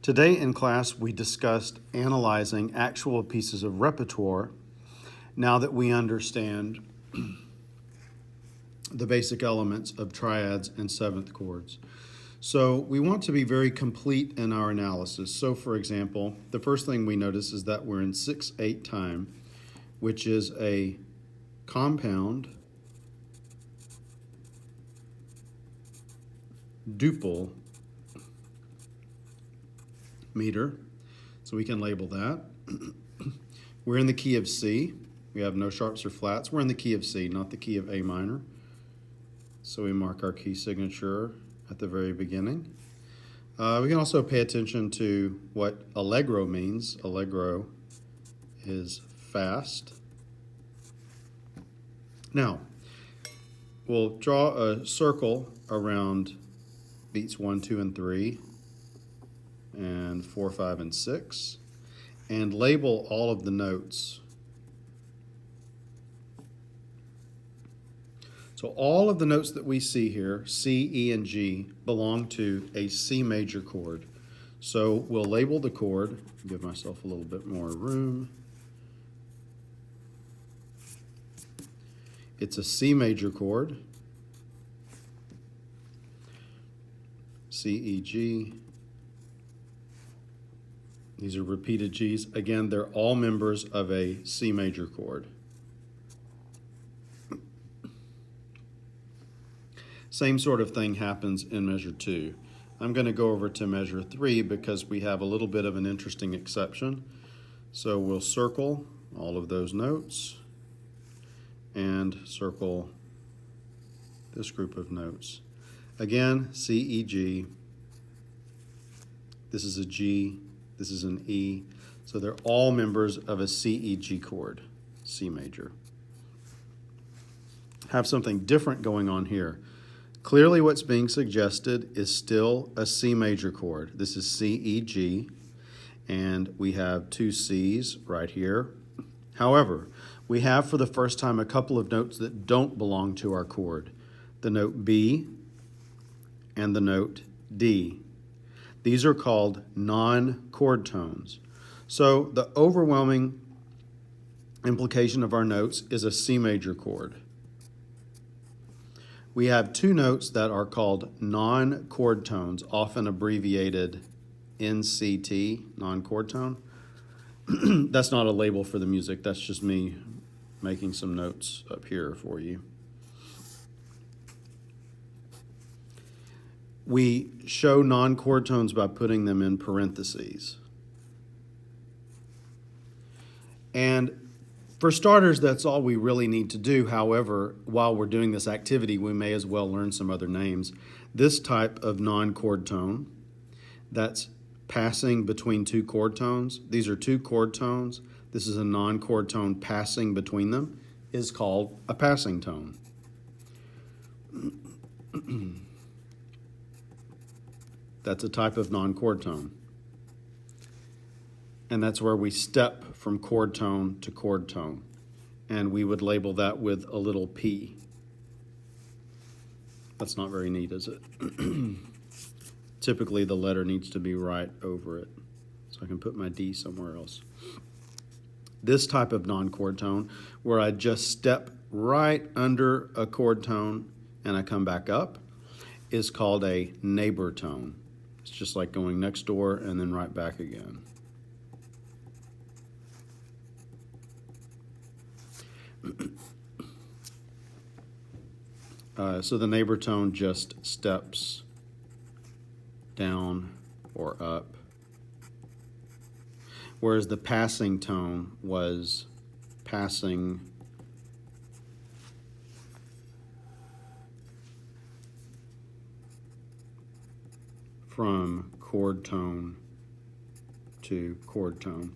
Today in class, we discussed analyzing actual pieces of repertoire now that we understand the basic elements of triads and seventh chords. So we want to be very complete in our analysis. So for example, the first thing we notice is that we're in 6/8 time, which is a compound duple meter, so we can label that. We're in the key of C. We have no sharps or flats. We're in the key of C, not the key of A minor. So we mark our key signature at the very beginning. We can also pay attention to what allegro means. Allegro is fast. Now, we'll draw a circle around beats 1, 2, and 3, and 4, 5, and 6, and label all of the notes. So all of the notes that we see here, C, E, and G, belong to a C major chord. So we'll label the chord, give myself a little bit more room. It's a C major chord. C, E, G. These are repeated Gs. Again, they're all members of a C major chord. Same sort of thing happens in measure 2. I'm going to go over to measure 3 because we have a little bit of an interesting exception. So we'll circle all of those notes and circle this group of notes. Again, C, E, G. This is a G. This is an E. So they're all members of a C, E, G chord, C major. Have something different going on here. Clearly what's being suggested is still a C major chord. This is C, E, G, and we have two C's right here. However, we have for the first time a couple of notes that don't belong to our chord. The note B and the note D. These are called non-chord tones. So the overwhelming implication of our notes is a C major chord. We have two notes that are called non-chord tones, often abbreviated NCT, non-chord tone. That's not a label for the music. That's just me making some notes up here for you. We show non-chord tones by putting them in parentheses. And for starters, that's all we really need to do. However, while we're doing this activity, we may as well learn some other names. This type of non-chord tone that's passing between two chord tones, these are two chord tones, this is a non-chord tone passing between them, is called a passing tone. That's a type of non-chord tone. And that's where we step from chord tone to chord tone. And we would label that with a little p. That's not very neat, is it? Typically, the letter needs to be right over it. So I can put my D somewhere else. This type of non-chord tone, where I just step right under a chord tone and I come back up, is called a neighbor tone. It's just like going next door and then right back again. So the neighbor tone just steps down or up, whereas the passing tone was passing from chord tone to chord tone.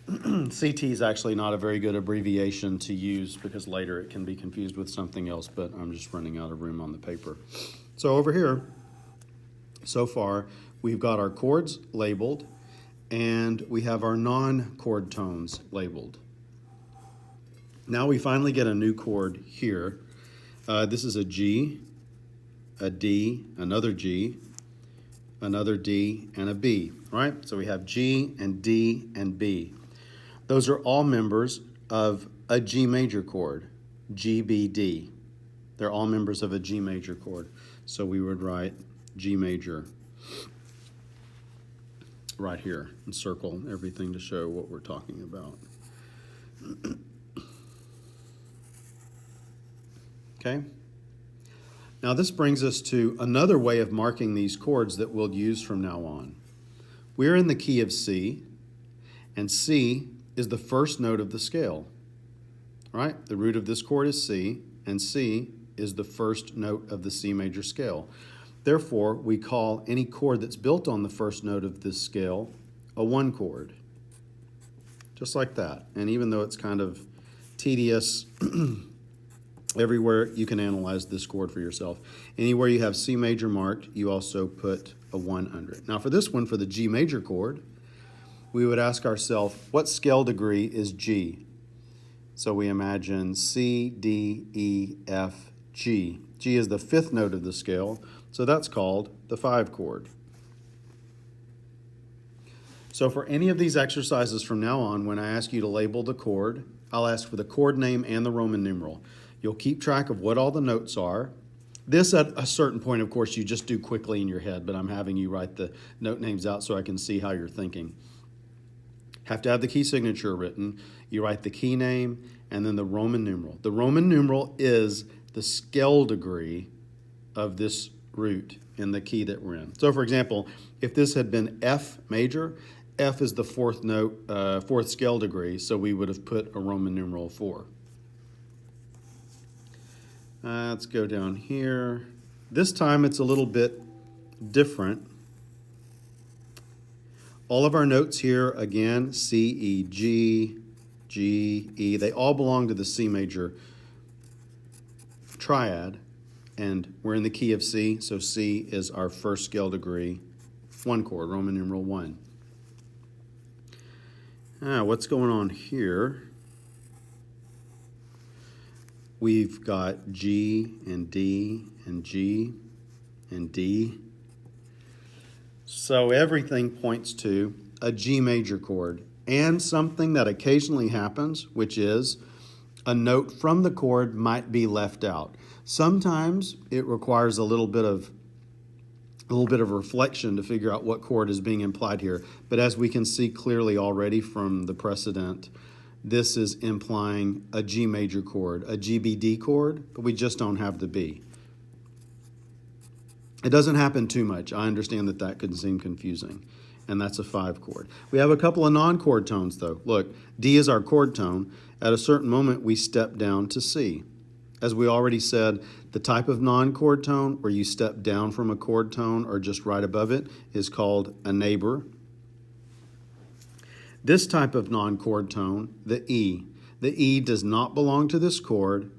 CT is actually not a very good abbreviation to use because later it can be confused with something else, but I'm just running out of room on the paper. So over here, so far, we've got our chords labeled and we have our non-chord tones labeled. Now we finally get a new chord here. This is a G, a D, another G, another D, and a B, right? So we have G and D and B. Those are all members of a G major chord, G, B, D. They're all members of a G major chord. So we would write G major right here and circle everything to show what we're talking about. Okay? Now this brings us to another way of marking these chords that we'll use from now on. We're in the key of C, and C is the first note of the scale, right? The root of this chord is C, and C is the first note of the C major scale. Therefore, we call any chord that's built on the first note of this scale a one chord, just like that. And even though it's kind of tedious, everywhere you can analyze this chord for yourself. Anywhere you have C major marked, you also put a 1 under it. Now for this one, for the G major chord, we would ask ourselves, what scale degree is G? So we imagine C, D, E, F, G. G is the fifth note of the scale, so that's called the 5 chord. So for any of these exercises from now on, when I ask you to label the chord, I'll ask for the chord name and the Roman numeral. You'll keep track of what all the notes are. This at a certain point, of course, you just do quickly in your head, but I'm having you write the note names out so I can see how you're thinking. Have to have the key signature written. You write the key name and then the Roman numeral. The Roman numeral is the scale degree of this root in the key that we're in. So for example, if this had been F major, F is the fourth note, fourth scale degree, so we would have put a Roman numeral 4. Let's go down here. This time it's a little bit different. All of our notes here, again, C, E, G, G, E, they all belong to the C major triad, and we're in the key of C, so C is our first scale degree, 1 chord, Roman numeral 1. What's going on here? We've got G and D and G and D. So everything points to a G major chord and something that occasionally happens, which is a note from the chord might be left out. Sometimes it requires a little bit of reflection to figure out what chord is being implied here. But as we can see clearly already from the precedent, this is implying a G major chord, a GBD chord, but we just don't have the B. It doesn't happen too much. I understand that that could seem confusing, and that's a 5 chord. We have a couple of non-chord tones, though. Look, D is our chord tone. At a certain moment, we step down to C. As we already said, the type of non-chord tone where you step down from a chord tone or just right above it is called a neighbor. This type of non-chord tone, the E does not belong to this chord,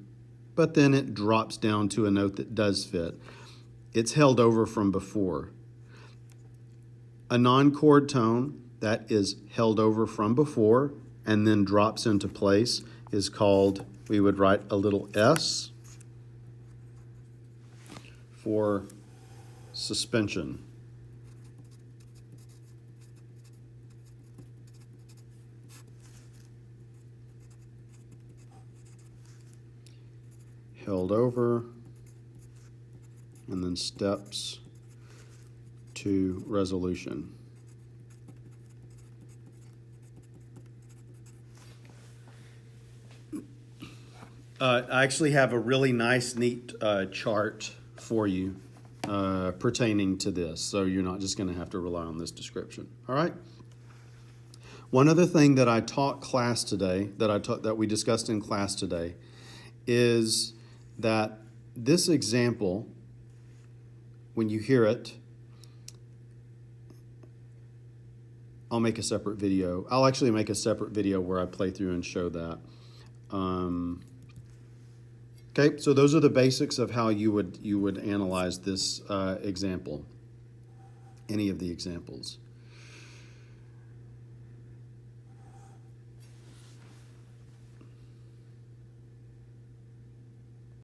but then it drops down to a note that does fit. It's held over from before. A non-chord tone that is held over from before and then drops into place is called, we would write a little S for suspension. Held over, and then steps to resolution. I actually have a really nice, neat chart for you pertaining to this, so you're not just going to have to rely on this description. All right? One other thing that I taught class today, that we discussed in class today, is that this example, when you hear it, I'll make a separate video. I'll actually make a separate video where I play through and show that. Okay, so those are the basics of how you would analyze this example, any of the examples.